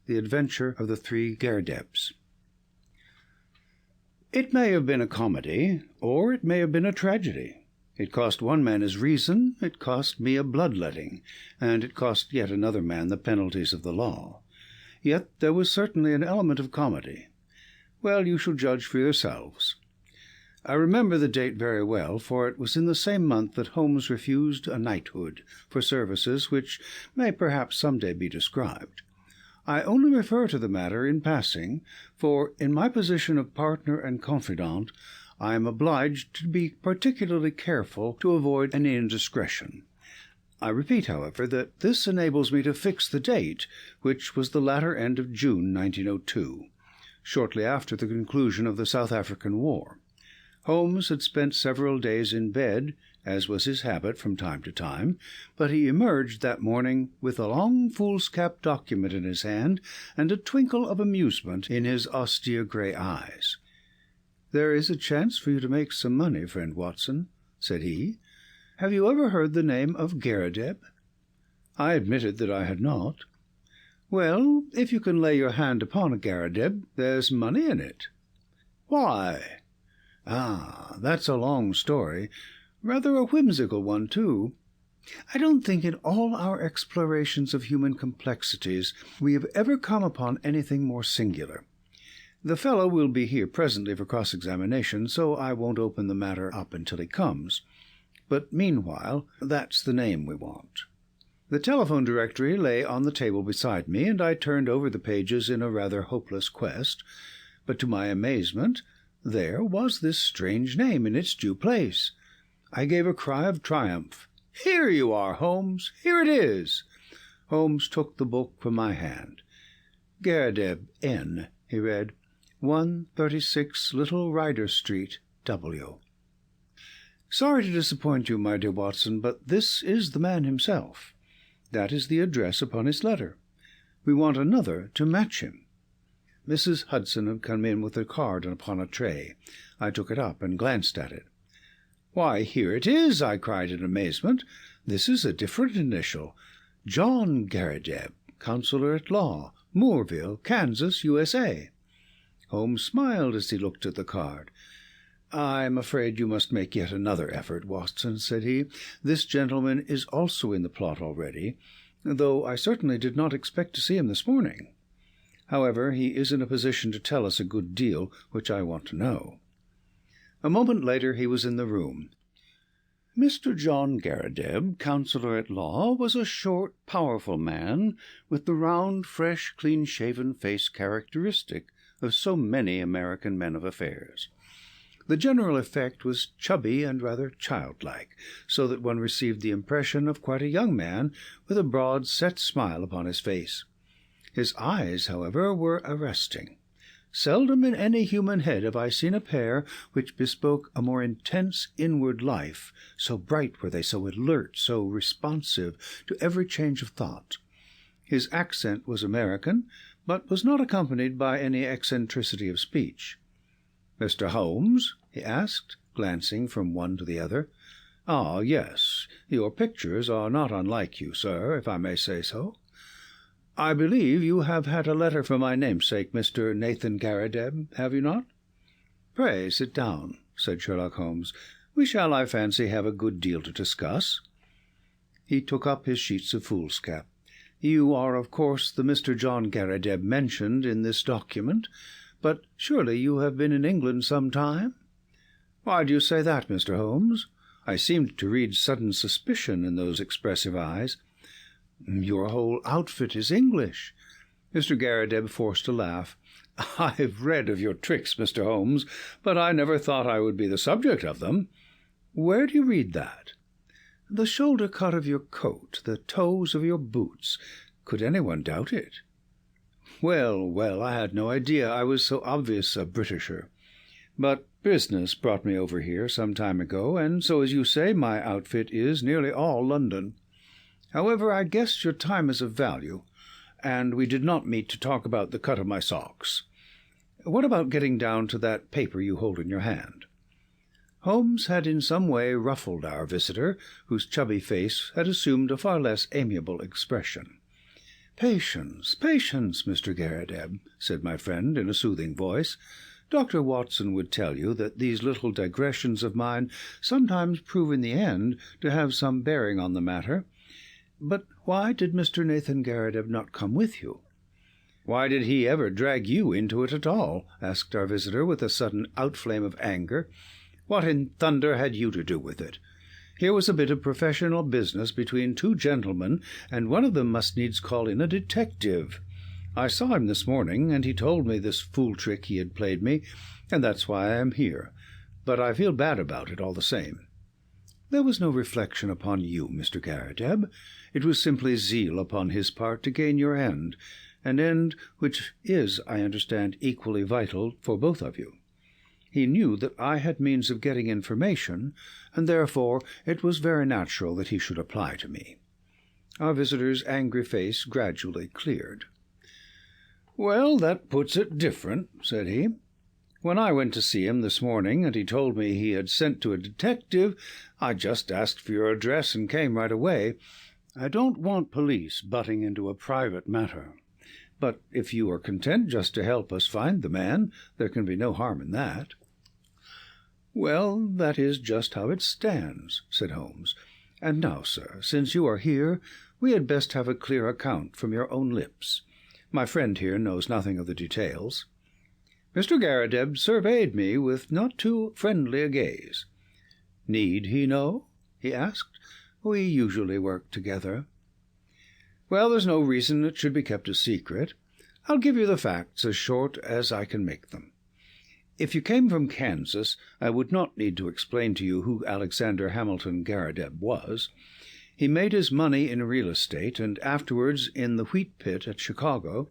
The Adventure of the Three Garridebs. It may have been a comedy, or it may have been a tragedy. It cost one man his reason, it cost me a bloodletting, and it cost yet another man the penalties of the law. Yet there was certainly an element of comedy. Well, you shall judge for yourselves. I remember the date very well, for it was in the same month that Holmes refused a knighthood for services which may perhaps some day be described. I only refer to the matter in passing, for in my position of partner and confidant, I am obliged to be particularly careful to avoid any indiscretion. I repeat, however, that this enables me to fix the date, which was the latter end of June 1902, shortly after the conclusion of the South African War. Holmes had spent several days in bed, as was his habit from time to time, but he emerged that morning with a long foolscap document in his hand and a twinkle of amusement in his austere grey eyes. "There is a chance for you to make some money, friend Watson," said he. "Have you ever heard the name of Garrideb?" I admitted that I had not. "Well, if you can lay your hand upon a Garrideb, there's money in it." "Why?" "Ah, that's a long story. Rather a whimsical one, too. I don't think in all our explorations of human complexities we have ever come upon anything more singular. The fellow will be here presently for cross-examination, so I won't open the matter up until he comes. But meanwhile, that's the name we want." The telephone directory lay on the table beside me, and I turned over the pages in a rather hopeless quest. But to my amazement, there was this strange name in its due place. I gave a cry of triumph. "Here you are, Holmes! Here it is!" Holmes took the book from my hand. "Garrideb, N," he read. 136 Little Rider Street, W. "Sorry to disappoint you, my dear Watson, but this is the man himself. That is the address upon his letter. We want another to match him." Mrs. Hudson had come in with a card upon a tray. I took it up and glanced at it. "Why, here it is!" I cried in amazement. "This is a different initial. John Garrideb, Counselor at Law, Moorville, Kansas, USA. Holmes smiled as he looked at the card. "I'm afraid you must make yet another effort, Watson," said he. "This gentleman is also in the plot already, though I certainly did not expect to see him this morning. However, he is in a position to tell us a good deal which I want to know." A moment later he was in the room. Mr. John Garrideb, Counselor at Law, was a short, powerful man, with the round, fresh, clean-shaven face characteristic of so many American men of affairs. The general effect was chubby and rather childlike, so that one received the impression of quite a young man with a broad, set smile upon his face. His eyes, however, were arresting. Seldom in any human head have I seen a pair which bespoke a more intense inward life, so bright were they, so alert, so responsive to every change of thought. His accent was American, but was not accompanied by any eccentricity of speech. "Mr. Holmes?" he asked, glancing from one to the other. "Ah, yes. Your pictures are not unlike you, sir, if I may say so. I believe you have had a letter from my namesake, Mr. Nathan Garrideb, have you not?" "Pray sit down," said Sherlock Holmes. "We shall, I fancy, have a good deal to discuss." He took up his sheets of foolscap. "You are, of course, the Mr. John Garrideb mentioned in this document, but surely you have been in England some time?" "Why do you say that, Mr. Holmes?" I seemed to read sudden suspicion in those expressive eyes. "Your whole outfit is English." Mr. Garrideb forced a laugh. "I've read of your tricks, Mr. Holmes, but I never thought I would be the subject of them. Where do you read that?" "The shoulder cut of your coat, the toes of your boots. Could anyone doubt it?" Well, I had no idea I was so obvious a Britisher. But business brought me over here some time ago, and so, as you say, my outfit is nearly all London. However, I guess your time is of value, and we did not meet to talk about the cut of my socks. What about getting down to that paper you hold in your hand?" Holmes had in some way ruffled our visitor, whose chubby face had assumed a far less amiable expression. "Patience, patience, Mr. Garrideb," said my friend in a soothing voice. "Dr. Watson would tell you that these little digressions of mine sometimes prove in the end to have some bearing on the matter. But why did Mr. Nathan Garrideb not come with you?" "Why did he ever drag you into it at all?" asked our visitor with a sudden outflame of anger. "What in thunder had you to do with it? Here was a bit of professional business between two gentlemen, and one of them must needs call in a detective. I saw him this morning, and he told me this fool trick he had played me, and that's why I am here. But I feel bad about it all the same." "There was no reflection upon you, Mr. Garrideb. It was simply zeal upon his part to gain your end, an end which is, I understand, equally vital for both of you. He knew that I had means of getting information, and therefore it was very natural that he should apply to me." Our visitor's angry face gradually cleared. "Well, that puts it different," said he. "When I went to see him this morning, and he told me he had sent to a detective, I just asked for your address and came right away. I don't want police butting into a private matter. But if you are content just to help us find the man, there can be no harm in that." "Well, that is just how it stands," said Holmes. "And now, sir, since you are here, we had best have a clear account from your own lips. My friend here knows nothing of the details." Mr. Garrideb surveyed me with not too friendly a gaze. "Need he know?" he asked. "We usually work together." "Well, there's no reason it should be kept a secret. I'll give you the facts as short as I can make them. If you came from Kansas, I would not need to explain to you who Alexander Hamilton Garrideb was. He made his money in real estate and afterwards in the wheat pit at Chicago,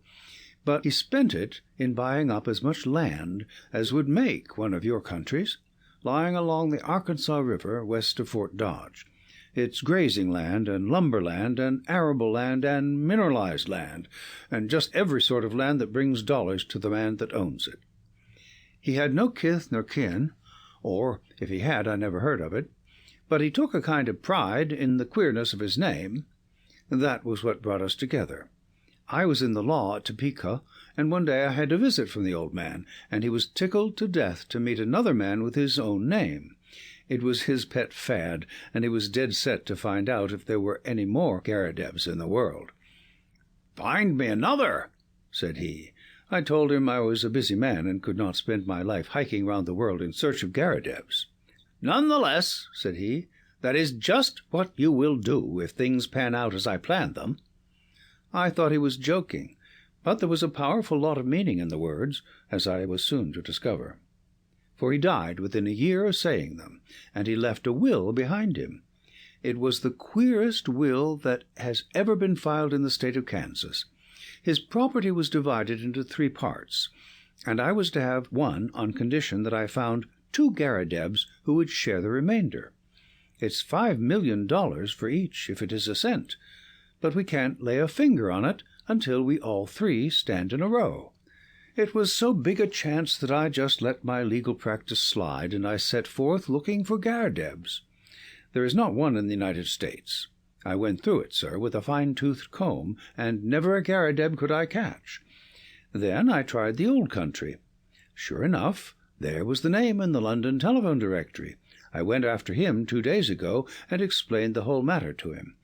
but he spent it in buying up as much land as would make one of your countries, lying along the Arkansas River west of Fort Dodge. It's grazing land and lumber land and arable land and mineralized land, and just every sort of land that brings dollars to the man that owns it. He had no kith nor kin, or if he had, I never heard of it, but he took a kind of pride in the queerness of his name. That was what brought us together. I was in the law at Topeka, and one day I had a visit from the old man, and he was tickled to death to meet another man with his own name. It was his pet fad, and he was dead set to find out if there were any more Garridebs in the world. "Find me another," said he. I told him I was a busy man and could not spend my life hiking round the world in search of Garridebs. "None the less," said he, "that is just what you will do if things pan out as I planned them." I thought he was joking, but there was a powerful lot of meaning in the words, as I was soon to discover. For he died within a year of saying them, and he left a will behind him. It was the queerest will that has ever been filed in the state of Kansas. His property was divided into 3 parts, and I was to have one on condition that I found 2 Garridebs who would share the remainder. It's $5 million for each, if it is a cent, but we can't lay a finger on it until we all 3 stand in a row. It was so big a chance that I just let my legal practice slide, and I set forth looking for Garridebs. There is not one in the United States. I went through it, sir, with a fine-toothed comb, and never a Garrideb could I catch. Then I tried the old country. Sure enough, there was the name in the London telephone directory. I went after him 2 days ago and explained the whole matter to him.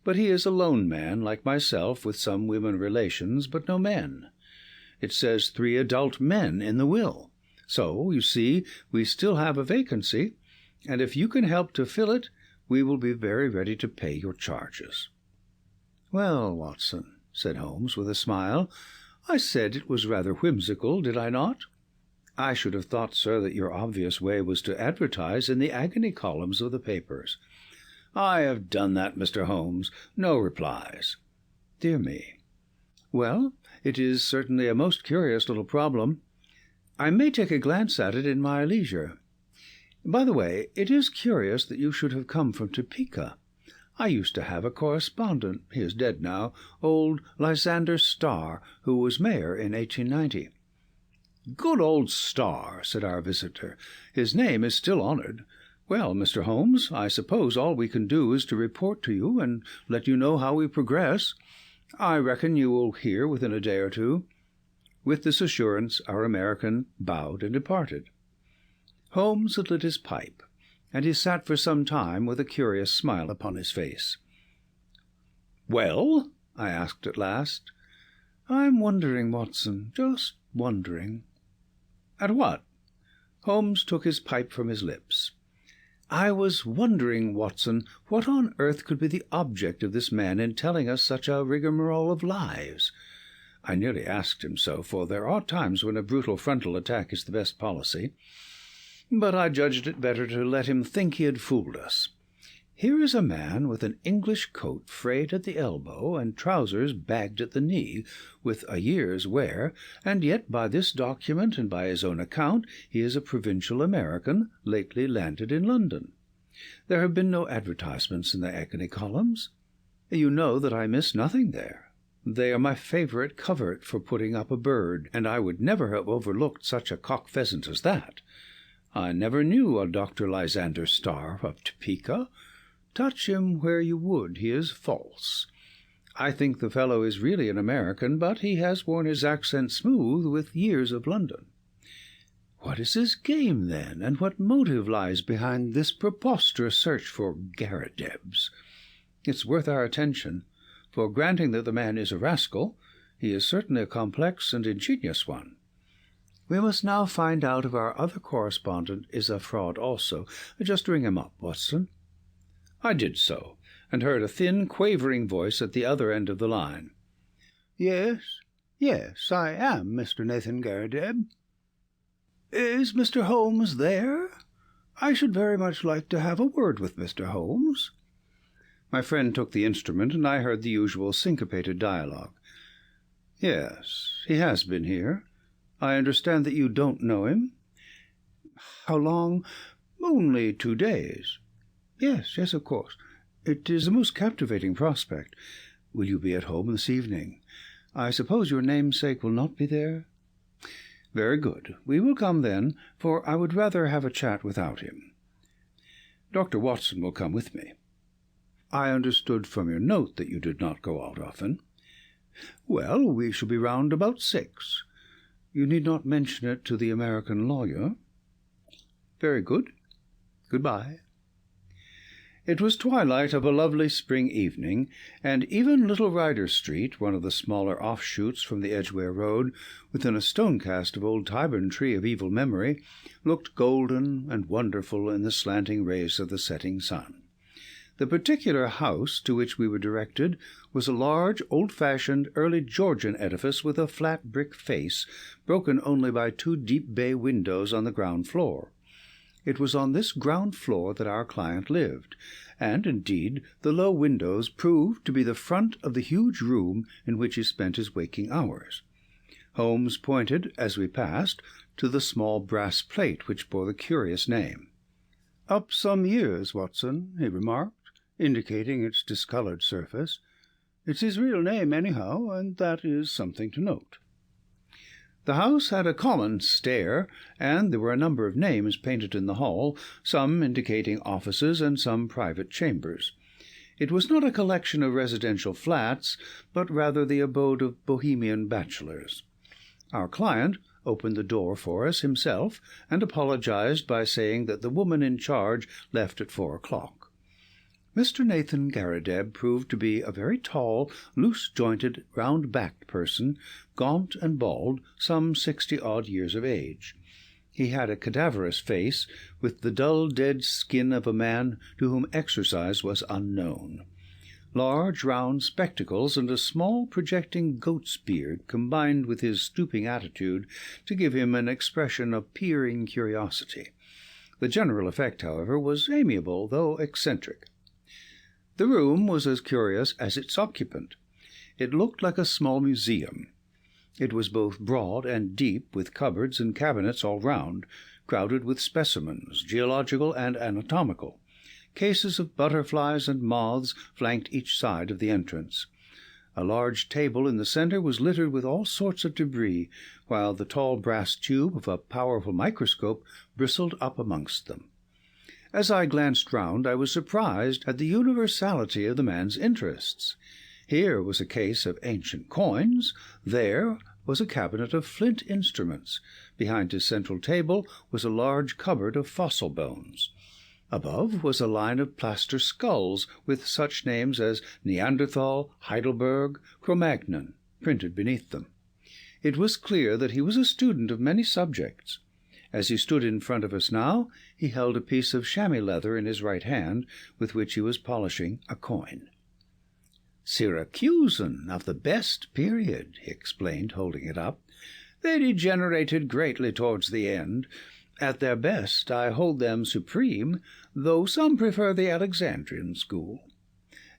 But he is a lone man, like myself, with some women relations, but no men. It says 3 adult men in the will. So, you see, we still have a vacancy, and if you can help to fill it, we will be very ready to pay your charges." "Well, Watson," said Holmes with a smile, "I said it was rather whimsical, did I not? I should have thought, sir, that your obvious way was to advertise in the agony columns of the papers." "I have done that, Mr. Holmes. No replies." "Dear me. Well, it is certainly a most curious little problem. I may take a glance at it in my leisure. By the way, it is curious that you should have come from Topeka. I used to have a correspondent, he is dead now, old Lysander Starr, who was mayor in 1890. "Good old Starr," said our visitor. "His name is still honored. Well, Mr. Holmes, I suppose all we can do is to report to you and let you know how we progress. I reckon you will hear within a day or two." With this assurance our American bowed and departed. Holmes had lit his pipe, and he sat for some time with a curious smile upon his face. "Well?" I asked at last. "I'm wondering, Watson, just wondering." "At what?" Holmes took his pipe from his lips. "I was wondering, Watson, what on earth could be the object of this man in telling us such a rigmarole of lies. I nearly asked him so, for there are times when a brutal frontal attack is the best policy. But I judged it better to let him think he had fooled us. Here is a man with an English coat frayed at the elbow and trousers bagged at the knee, with a year's wear, and yet by this document and by his own account he is a provincial American, lately landed in London. There have been no advertisements in the agony columns. You know that I miss nothing there. They are my favourite covert for putting up a bird, and I would never have overlooked such a cock-pheasant as that. I never knew a Dr. Lysander Starr of Topeka. Touch him where you would, he is false. I think the fellow is really an American, but he has worn his accent smooth with years of London. What is his game, then, and what motive lies behind this preposterous search for Garridebs? It's worth our attention, for granting that the man is a rascal, he is certainly a complex and ingenious one. We must now find out if our other correspondent is a fraud also. Just ring him up, Watson." I did so, and heard a thin, quavering voice at the other end of the line. Yes, I am Mr. Nathan Garrideb." "Is Mr. Holmes there? I should very much like to have a word with Mr. Holmes." My friend took the instrument, and I heard the usual syncopated dialogue. "Yes, he has been here. I understand that you don't know him." "How long?" "Only 2 days." Yes, of course. It is a most captivating prospect. Will you be at home this evening? I suppose your namesake will not be there?" "Very good. We will come then, for I would rather have a chat without him. Dr. Watson will come with me." "I understood from your note that you did not go out often." "Well, we shall be round about 6. You need not mention it to the American lawyer." "Very good. Good-bye." It was twilight of a lovely spring evening, and even Little Rider Street, one of the smaller offshoots from the Edgware Road, within a stone-cast of old Tyburn Tree of evil memory, looked golden and wonderful in the slanting rays of the setting sun. The particular house to which we were directed was a large, old-fashioned, early Georgian edifice with a flat brick face, broken only by 2 deep bay windows on the ground floor. It was on this ground floor that our client lived, and, indeed, the low windows proved to be the front of the huge room in which he spent his waking hours. Holmes pointed, as we passed, to the small brass plate which bore the curious name. "Up some years, Watson," he remarked, indicating its discoloured surface. "It's his real name, anyhow, and that is something to note." The house had a common stair, and there were a number of names painted in the hall, some indicating offices and some private chambers. It was not a collection of residential flats, but rather the abode of bohemian bachelors. Our client opened the door for us himself, and apologized by saying that the woman in charge left at 4 o'clock. Mr. Nathan Garrideb proved to be a very tall, loose-jointed, round-backed person, gaunt and bald, some 60-odd years of age. He had a cadaverous face, with the dull, dead skin of a man to whom exercise was unknown. Large, round spectacles and a small, projecting goat's beard combined with his stooping attitude to give him an expression of peering curiosity. The general effect, however, was amiable, though eccentric. The room was as curious as its occupant. It looked like a small museum. It was both broad and deep, with cupboards and cabinets all round, crowded with specimens, geological and anatomical. Cases of butterflies and moths flanked each side of the entrance. A large table in the centre was littered with all sorts of debris, while the tall brass tube of a powerful microscope bristled up amongst them. As I glanced round, I was surprised at the universality of the man's interests. Here was a case of ancient coins, there was a cabinet of flint instruments. Behind his central table was a large cupboard of fossil bones. Above was a line of plaster skulls with such names as Neanderthal, Heidelberg, Cro-Magnon printed beneath them. It was clear that he was a student of many subjects. As he stood in front of us now, he held a piece of chamois leather in his right hand, with which he was polishing a coin. "Syracusan, of the best period," he explained, holding it up. "They degenerated greatly towards the end. At their best I hold them supreme, though some prefer the Alexandrian school.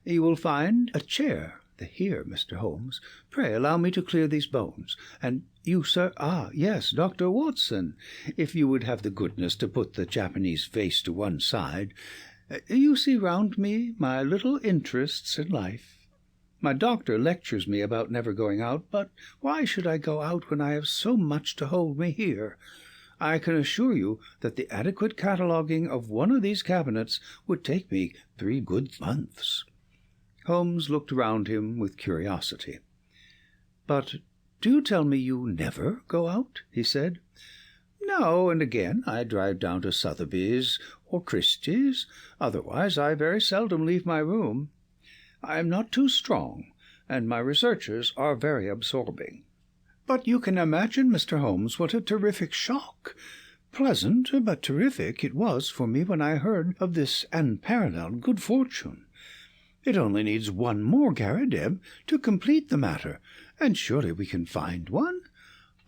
You will find a chair here, Mr. Holmes. Pray allow me to clear these bones. And you, sir? Yes, Dr. Watson, if you would have the goodness to put the Japanese vase to one side. You see round me my little interests in life. My doctor lectures me about never going out, but why should I go out when I have so much to hold me here? I can assure you that the adequate cataloguing of one of these cabinets would take me 3 good months." Holmes looked round him with curiosity. "But do you tell me you never go out?" he said. "Now and again I drive down to Sotheby's or Christie's. Otherwise I very seldom leave my room. I am not too strong, and my researches are very absorbing. But you can imagine, Mr. Holmes, what a terrific shock, pleasant but terrific, it was for me when I heard of this unparalleled good fortune. It only needs one more Garrideb to complete the matter, and surely we can find one.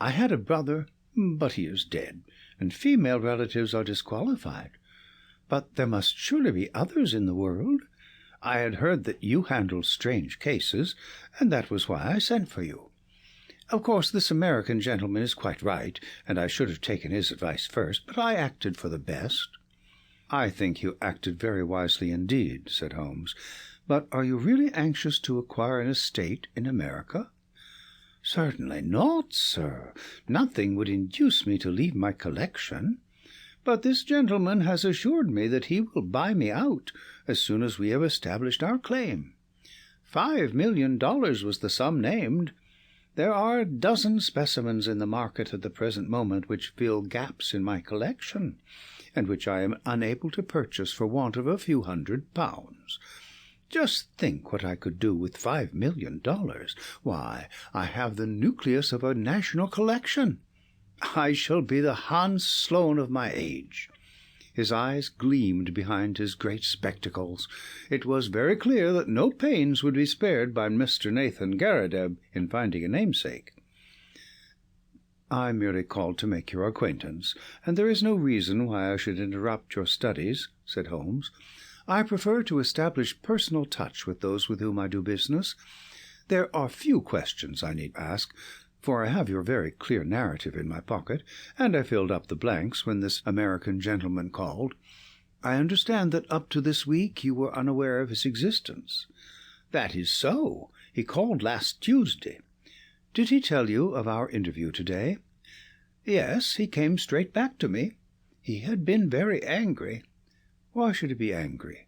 I had a brother, but he is dead, and female relatives are disqualified. But there must surely be others in the world. I had heard that you handled strange cases, and that was why I sent for you. Of course, this American gentleman is quite right, and I should have taken his advice first, but I acted for the best." "I think you acted very wisely indeed," said Holmes. "But are you really anxious to acquire an estate in America?" "Certainly not, sir. Nothing would induce me to leave my collection. But this gentleman has assured me that he will buy me out as soon as we have established our claim. $5 million was the sum named. There are a dozen specimens in the market at the present moment which fill gaps in my collection, and which I am unable to purchase for want of a few £100. Just think what I could do with $5 million. Why, I have the nucleus of a national collection. I shall be the Hans Sloane of my age." His eyes gleamed behind his great spectacles. It was very clear that no pains would be spared by Mr. Nathan Garrideb in finding a namesake. "I merely called to make your acquaintance, and there is no reason why I should interrupt your studies," said Holmes. "I prefer to establish personal touch with those with whom I do business. There are few questions I need ask, for I have your very clear narrative in my pocket, and I filled up the blanks when this American gentleman called. I understand that up to this week you were unaware of his existence." "That is so. He called last Tuesday." "Did he tell you of our interview today?" "Yes, he came straight back to me. He had been very angry." "Why should he be angry?"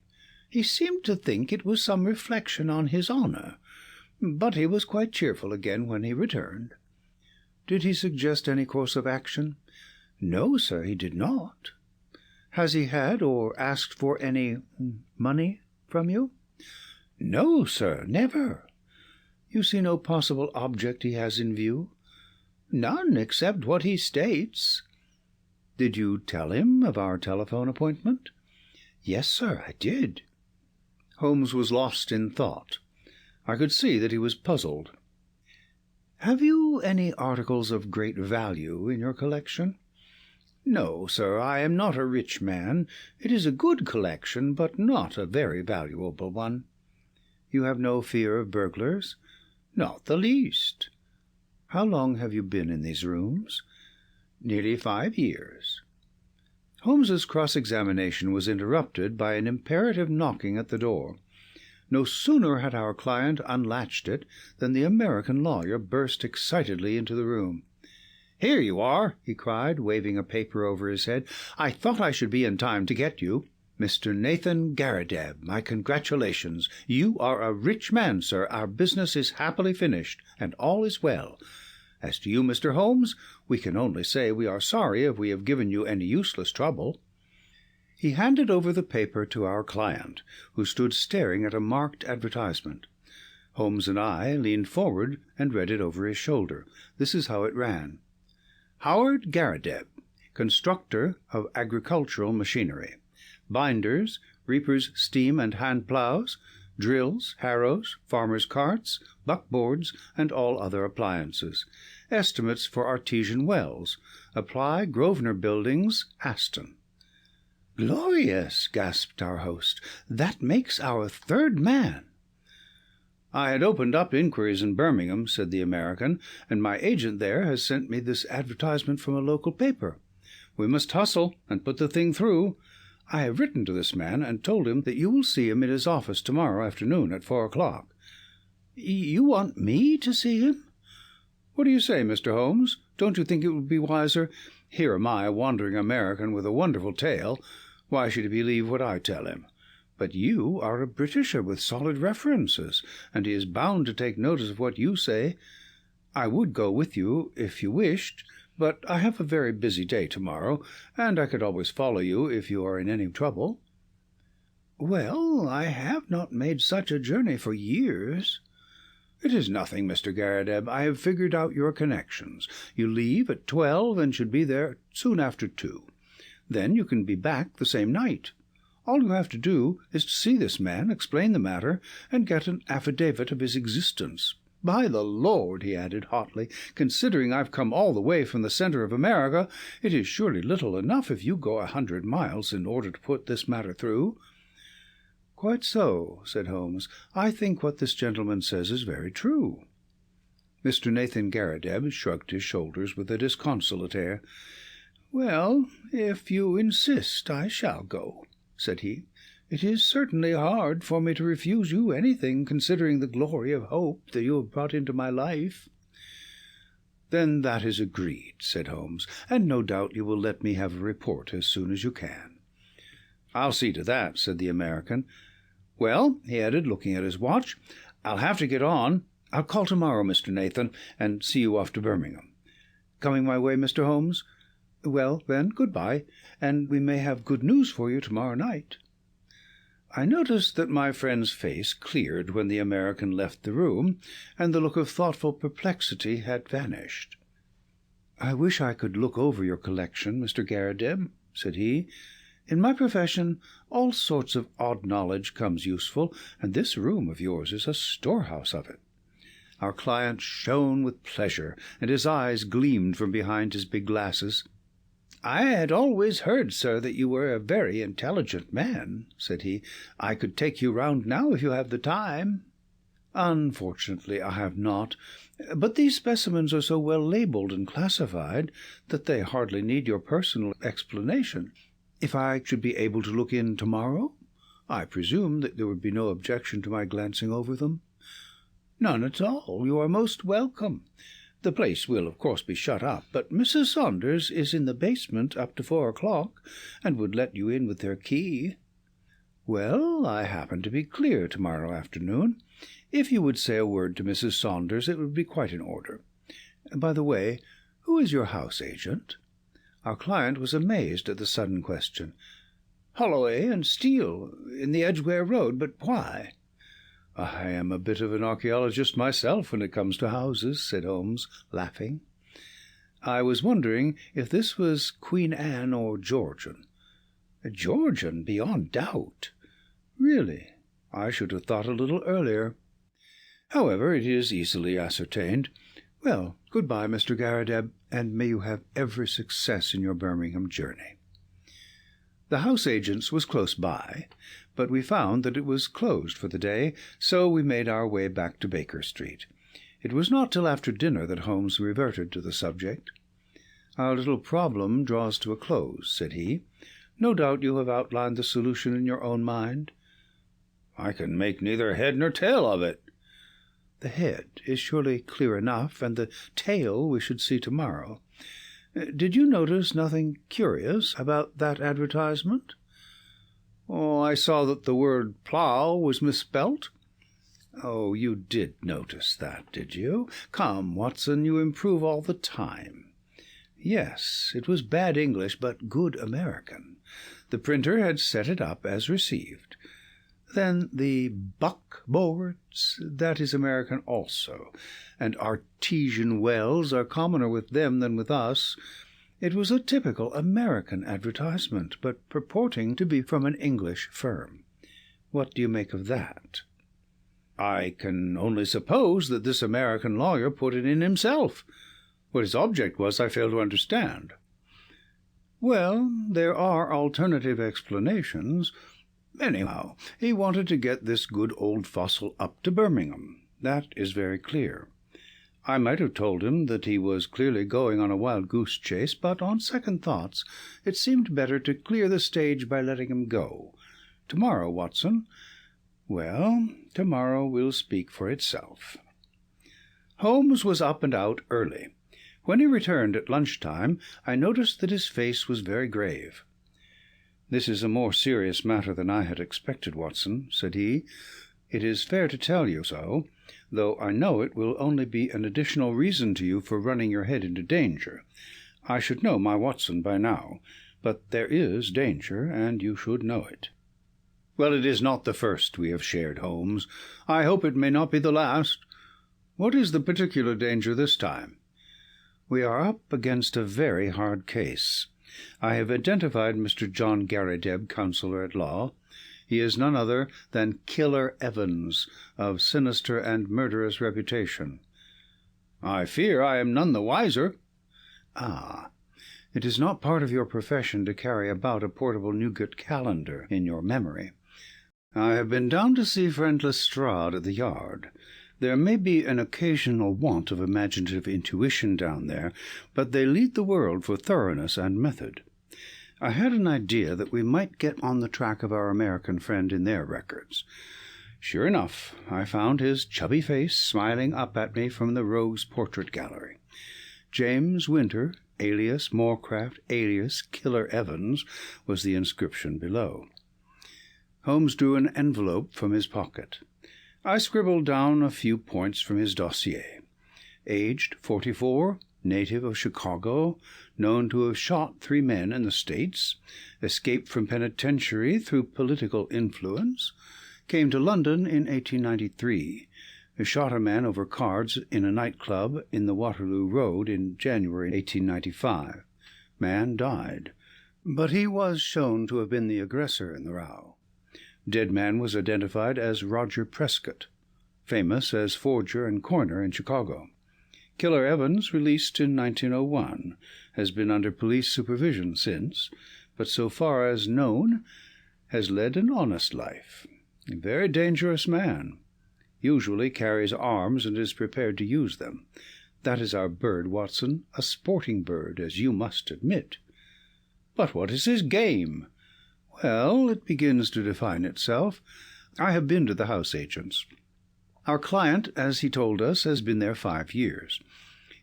"He seemed to think it was some reflection on his honor, but he was quite cheerful again when he returned." "Did he suggest any course of action?" "No, sir, he did not." "Has he had or asked for any money from you?" "No, sir, never." "You see no possible object he has in view?" "None, except what he states." "Did you tell him of our telephone appointment?" "Yes, sir, I did." Holmes was lost in thought. I could see that he was puzzled. "Have you any articles of great value in your collection?" "No, sir, I am not a rich man. It is a good collection, but not a very valuable one." "You have no fear of burglars?" "Not the least." "How long have you been in these rooms?" "Nearly 5 years." Holmes's cross-examination was interrupted by an imperative knocking at the door. No sooner had our client unlatched it than the American lawyer burst excitedly into the room. "Here you are," he cried, waving a paper over his head. "I thought I should be in time to get you." Mr. Nathan Garrideb, my congratulations. You are a rich man, sir. Our business is happily finished, and all is well. As to you, Mr. Holmes, we can only say we are sorry if we have given you any useless trouble." He handed over the paper to our client, who stood staring at a marked advertisement. Holmes and I leaned forward and read it over his shoulder. This is how it ran: Howard Garrideb, constructor of agricultural machinery. Binders, reapers' steam and hand plows, drills, harrows, farmers' carts, buckboards, and all other appliances. Estimates for artesian wells. Apply Grosvenor Buildings, Aston. "Glorious!" gasped our host. "That makes our third man." "I had opened up inquiries in Birmingham," said the American, "and my agent there has sent me this advertisement from a local paper. We must hustle and put the thing through. I have written to this man and told him that you will see him in his office tomorrow afternoon at 4:00. "You want me to see him?" "What do you say, Mr. Holmes? Don't you think it would be wiser? Here am I, a wandering American with a wonderful tale. Why should he believe what I tell him? But you are a Britisher with solid references, and he is bound to take notice of what you say. I would go with you if you wished, but I have a very busy day tomorrow, and I could always follow you if you are in any trouble." "Well, I have not made such a journey for years." "It is nothing, Mr. Garrideb. I have figured out your connections. You leave at 12 and should be there soon after 2. Then you can be back the same night. All you have to do is to see this man, explain the matter, and get an affidavit of his existence. By the Lord," he added hotly, "considering I've come all the way from the centre of America, it is surely little enough if you go 100 miles in order to put this matter through." "Quite so," said Holmes. "I think what this gentleman says is very true." Mr. Nathan Garrideb shrugged his shoulders with a disconsolate air. "Well, if you insist, I shall go," said he. "It is certainly hard for me to refuse you anything, considering the glory of hope that you have brought into my life." "Then that is agreed," said Holmes, "and no doubt you will let me have a report as soon as you can." "I'll see to that," said the American. "Well," he added, looking at his watch, "I'll have to get on. I'll call tomorrow, Mr. Nathan, and see you off to Birmingham. Coming my way, Mr. Holmes? Well, then, good-bye, and we may have good news for you tomorrow night." I noticed that my friend's face cleared when the American left the room, and the look of thoughtful perplexity had vanished. "I wish I could look over your collection, Mr. Garrideb," said he. "In my profession, all sorts of odd knowledge comes useful, and this room of yours is a storehouse of it." Our client shone with pleasure, and his eyes gleamed from behind his big glasses. "I had always heard, sir, that you were a very intelligent man," said he. "I could take you round now if you have the time." "Unfortunately, I have not. But these specimens are so well labelled and classified that they hardly need your personal explanation. If I should be able to look in tomorrow, I presume that there would be no objection to my glancing over them." "None at all. You are most welcome. The place will, of course, be shut up, but Mrs. Saunders is in the basement up to 4:00, and would let you in with her key." "Well, I happen to be clear tomorrow afternoon. If you would say a word to Mrs. Saunders, it would be quite in order. By the way, who is your house agent?" Our client was amazed at the sudden question. "Holloway and Steele, in the Edgware Road, but why?" "I am a bit of an archaeologist myself when it comes to houses," said Holmes, laughing. "I was wondering if this was Queen Anne or Georgian." "Georgian, beyond doubt." "Really? I should have thought a little earlier. However, it is easily ascertained. Well, good-bye, Mr. Garrideb, and may you have every success in your Birmingham journey." The house agent's was close by, but we found that it was closed for the day, so we made our way back to Baker Street. It was not till after dinner that Holmes reverted to the subject. "Our little problem draws to a close," said he. "No doubt you have outlined the solution in your own mind." "I can make neither head nor tail of it." "The head is surely clear enough, and the tail we should see tomorrow. Did you notice nothing curious about that advertisement?" "Oh, I saw that the word plough was misspelt." "Oh, you did notice that, did you? Come, Watson, you improve all the time." Yes, it was bad English, but good American. The printer had set it up as received. Then the buckboards, that is American also, and artesian wells are commoner with them than with us. It was a typical American advertisement, but purporting to be from an English firm. What do you make of that? "I can only suppose that this American lawyer put it in himself. What his object was, I fail to understand." "Well, there are alternative explanations. Anyhow, he wanted to get this good old fossil up to Birmingham. That is very clear. I might have told him that he was clearly going on a wild-goose chase, but on second thoughts it seemed better to clear the stage by letting him go. Tomorrow, Watson. Well, tomorrow will speak for itself." Holmes was up and out early. When he returned at lunch-time, I noticed that his face was very grave. "This is a more serious matter than I had expected, Watson," said he. "It is fair to tell you so, though I know it will only be an additional reason to you for running your head into danger. I should know my Watson by now, but there is danger, and you should know it." "Well, it is not the first we have shared, Holmes. I hope it may not be the last. What is the particular danger this time?" "We are up against a very hard case. I have identified Mr. John Garrideb, counsellor at law. He is none other than Killer Evans, of sinister and murderous reputation." "I fear I am none the wiser." "Ah, it is not part of your profession to carry about a portable Newgate calendar in your memory. I have been down to see friend Lestrade at the Yard. There may be an occasional want of imaginative intuition down there, but they lead the world for thoroughness and method. I had an idea that we might get on the track of our American friend in their records. Sure enough, I found his chubby face smiling up at me from the Rogues' Portrait Gallery. James Winter, alias Moorcraft, alias Killer Evans, was the inscription below. Holmes drew an envelope from his pocket. I scribbled down a few points from his dossier. Aged 44, native of Chicago, known to have shot 3 men in the States, escaped from penitentiary through political influence, came to London in 1893, shot a man over cards in a nightclub in the Waterloo Road in January 1895. Man died, but he was shown to have been the aggressor in the row. Dead man was identified as Roger Prescott, famous as forger and coiner in Chicago. Killer Evans, released in 1901, has been under police supervision since, but so far as known, has led an honest life. A very dangerous man. Usually carries arms and is prepared to use them. That is our bird, Watson, a sporting bird, as you must admit." "But what is his game?" "Well, it begins to define itself. I have been to the house agents. Our client, as he told us, has been there 5 years.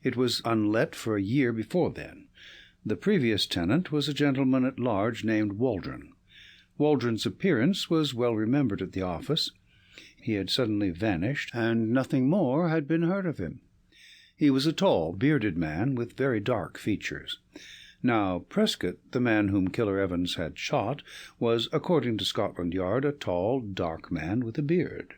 It was unlet for a year before then. The previous tenant was a gentleman at large named Waldron. Waldron's appearance was well remembered at the office. He had suddenly vanished, and nothing more had been heard of him. He was a tall, bearded man with very dark features. Now, Prescott, the man whom Killer Evans had shot, was, according to Scotland Yard, a tall, dark man with a beard.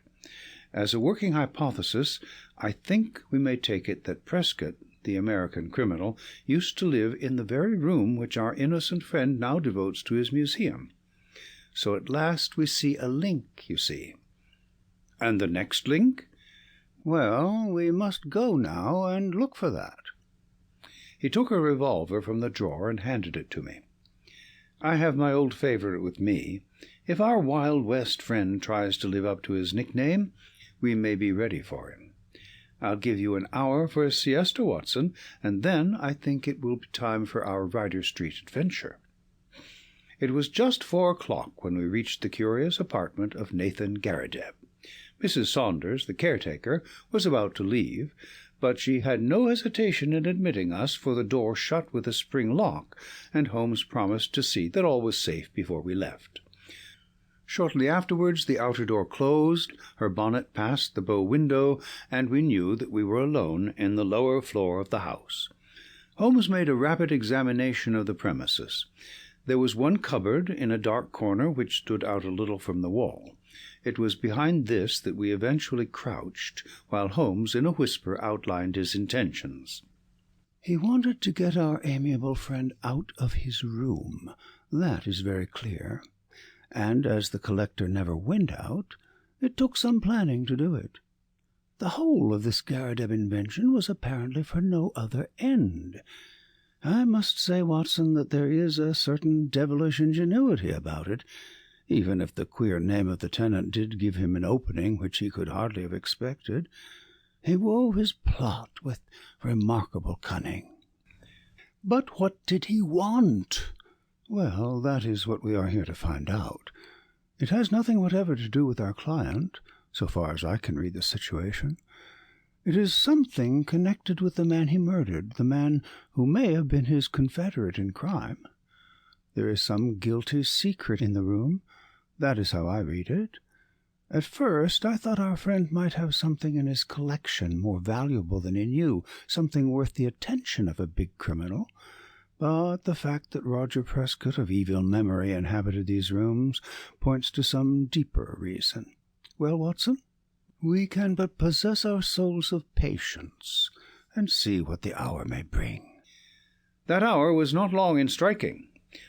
As a working hypothesis, I think we may take it that Prescott, the American criminal, used to live in the very room which our innocent friend now devotes to his museum. So at last we see a link, you see." "And the next link?" "Well, we must go now and look for that." He took a revolver from the drawer and handed it to me. "I have my old favorite with me. If our Wild West friend tries to live up to his nickname, we may be ready for him. I'll give you an hour for a siesta, Watson, and then I think it will be time for our Ryder Street adventure." It was just 4 o'clock when we reached the curious apartment of Nathan Garrideb. Mrs. Saunders, the caretaker, was about to leave, but she had no hesitation in admitting us, for the door shut with a spring lock, and Holmes promised to see that all was safe before we left. Shortly afterwards the outer door closed, her bonnet passed the bow window, and we knew that we were alone in the lower floor of the house. Holmes made a rapid examination of the premises. There was one cupboard in a dark corner which stood out a little from the wall. It was behind this that we eventually crouched, while Holmes in a whisper outlined his intentions. He wanted to get our amiable friend out of his room. That is very clear. And as the collector never went out, it took some planning to do it. The whole of this Garrideb invention was apparently for no other end. I must say, Watson, that there is a certain devilish ingenuity about it, even if the queer name of the tenant did give him an opening which he could hardly have expected. He wove his plot with remarkable cunning. But what did he want? Well, that is what we are here to find out. It has nothing whatever to do with our client, so far as I can read the situation. It is something connected with the man he murdered, the man who may have been his confederate in crime. There is some guilty secret in the room. That is how I read it. At first I thought our friend might have something in his collection more valuable than he knew, something worth the attention of a big criminal. But the fact that Roger Prescott of evil memory inhabited these rooms points to some deeper reason. Well, Watson, we can but possess our souls of patience and see what the hour may bring. That hour was not long in striking.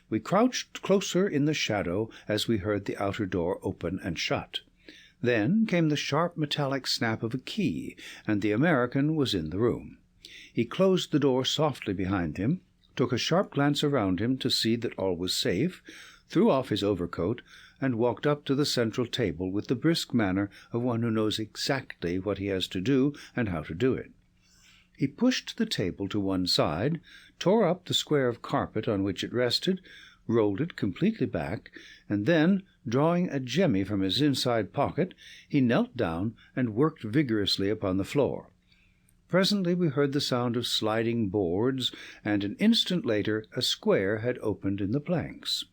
We crouched closer in the shadow as we heard the outer door open and shut. Then came the sharp metallic snap of a key, and the American was in the room. He closed the door softly behind him, took a sharp glance around him to see that all was safe, threw off his overcoat, and walked up to the central table with the brisk manner of one who knows exactly what he has to do and how to do it. He pushed the table to one side, tore up the square of carpet on which it rested, rolled it completely back, and then, drawing a jemmy from his inside pocket, he knelt down and worked vigorously upon the floor. Presently we heard the sound of sliding boards, and an instant later a square had opened in the planks.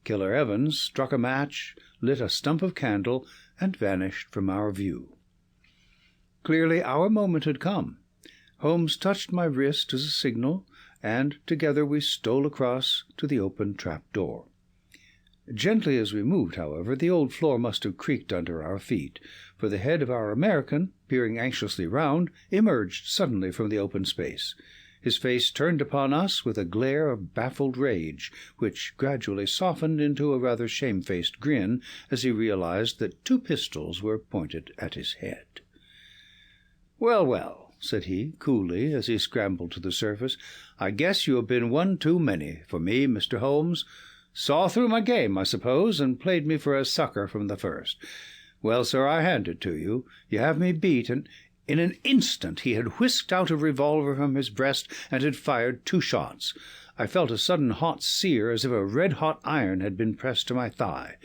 Killer Evans struck a match, lit a stump of candle, and vanished from our view. Clearly our moment had come. Holmes touched my wrist as a signal, and together we stole across to the open trap-door. Gently as we moved, however, the old floor must have creaked under our feet, for the head of our American, peering anxiously round, emerged suddenly from the open space. His face turned upon us with a glare of baffled rage, which gradually softened into a rather shamefaced grin as he realized that 2 pistols were pointed at his head. "Well, well," said he, coolly, as he scrambled to the surface, "I guess you have been one too many for me, Mr. Holmes. Saw through my game, I suppose, and played me for a sucker from the first. Well, sir, I hand it to you. You have me beat, and in an instant he had whisked out a revolver from his breast and had fired 2 shots. I felt a sudden hot sear, as if a red-hot iron had been pressed to my thigh.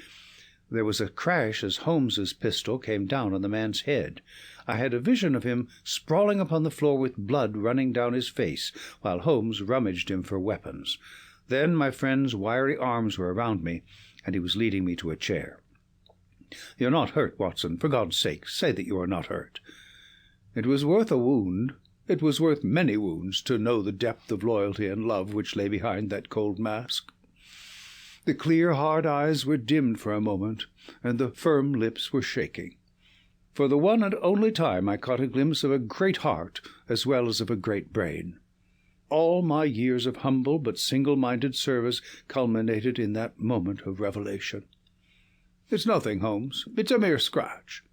There was a crash as Holmes's pistol came down on the man's head. I had a vision of him sprawling upon the floor with blood running down his face, while Holmes rummaged him for weapons. Then my friend's wiry arms were around me, and he was leading me to a chair. "You're not hurt, Watson. For God's sake, say that you are not hurt." It was worth a wound. It was worth many wounds to know the depth of loyalty and love which lay behind that cold mask. The clear, hard eyes were dimmed for a moment, and the firm lips were shaking. For the one and only time I caught a glimpse of a great heart as well as of a great brain. All my years of humble but single-minded service culminated in that moment of revelation. "It's nothing, Holmes. It's a mere scratch."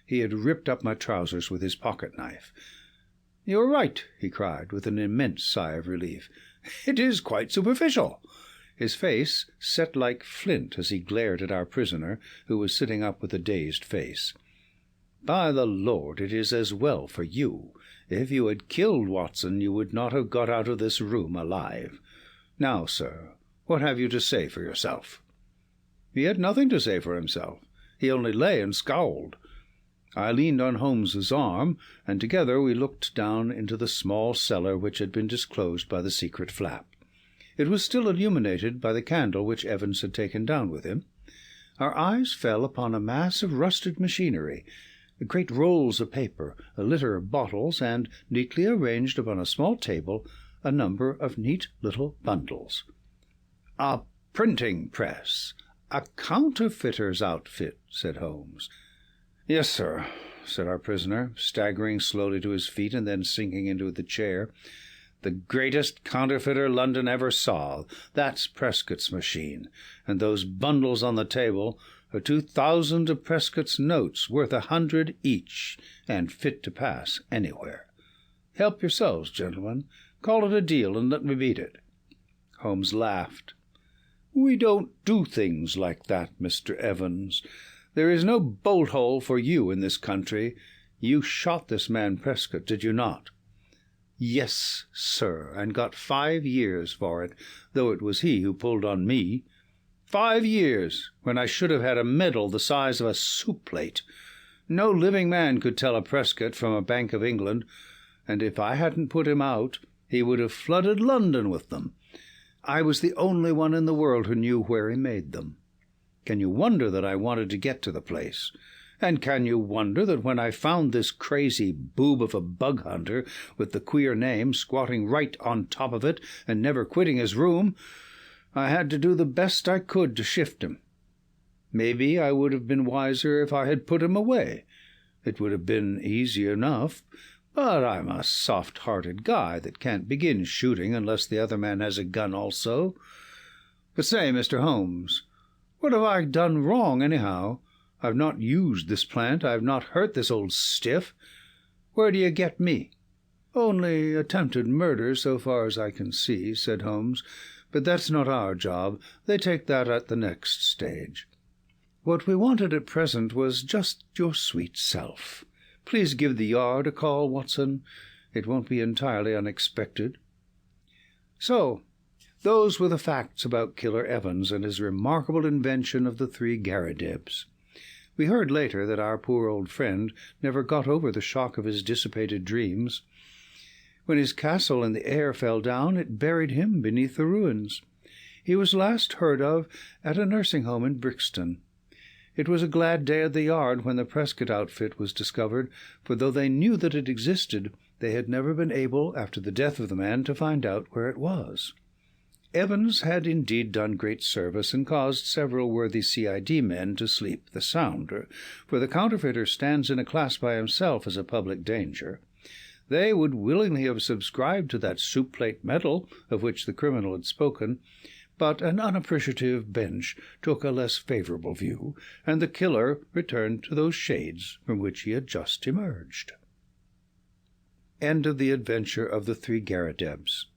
He had ripped up my trousers with his pocket-knife. "You are right," he cried, with an immense sigh of relief. "It is quite superficial." His face set like flint as he glared at our prisoner, who was sitting up with a dazed face. "By the Lord, it is as well for you. If you had killed Watson, you would not have got out of this room alive. Now, sir, what have you to say for yourself?" He had nothing to say for himself. He only lay and scowled. I leaned on Holmes's arm, and together we looked down into the small cellar which had been disclosed by the secret flap. It was still illuminated by the candle which Evans had taken down with him. our eyes fell upon a mass of rusted machinery, great rolls of paper, a litter of bottles, and, neatly arranged upon a small table, a number of neat little bundles. "A printing press, a counterfeiter's outfit," said Holmes. "Yes, sir," said our prisoner, staggering slowly to his feet and then sinking into the chair. "The greatest counterfeiter London ever saw. That's Prescott's machine, and those bundles on the table are 2,000 of Prescott's notes, worth 100 each, and fit to pass anywhere. Help yourselves, gentlemen. Call it a deal, and let me beat it." Holmes laughed. "We don't do things like that, Mr. Evans. There is no bolt-hole for you in this country. You shot this man Prescott, did you not?" "Yes, sir, and got 5 years for it, though it was he who pulled on me." 5 years, when I should have had a medal the size of a soup plate. No living man could tell a Prescott from a Bank of England, and if I hadn't put him out, he would have flooded London with them. I was the only one in the world who knew where he made them. Can you wonder that I wanted to get to the place? And can you wonder that when I found this crazy boob of a bug hunter with the queer name squatting right on top of it and never quitting his room, I had to do the best I could to shift him. Maybe I would have been wiser if I had put him away. It would have been easy enough, but I'm a soft-hearted guy that can't begin shooting unless the other man has a gun also. But say, Mr. Holmes, what have I done wrong, anyhow? I've not used this plant. I've not hurt this old stiff. Where do you get me?" "Only attempted murder, so far as I can see," said Holmes. "But that's not our job. They take that at the next stage. What we wanted at present was just your sweet self. Please give the Yard a call, Watson. It won't be entirely unexpected." So, those were the facts about Killer Evans and his remarkable invention of the 3 Garridebs. We heard later that our poor old friend never got over the shock of his dissipated dreams. When his castle in the air fell down, it buried him beneath the ruins. He was last heard of at a nursing home in Brixton. It was a glad day at the Yard when the Prescott outfit was discovered, for though they knew that it existed, they had never been able, after the death of the man, to find out where it was. Evans had indeed done great service and caused several worthy C.I.D. men to sleep the sounder, for the counterfeiter stands in a class by himself as a public danger. They would willingly have subscribed to that soup-plate medal of which the criminal had spoken, but an unappreciative bench took a less favorable view, and the killer returned to those shades from which he had just emerged. End of the adventure of the 3 Garridebs.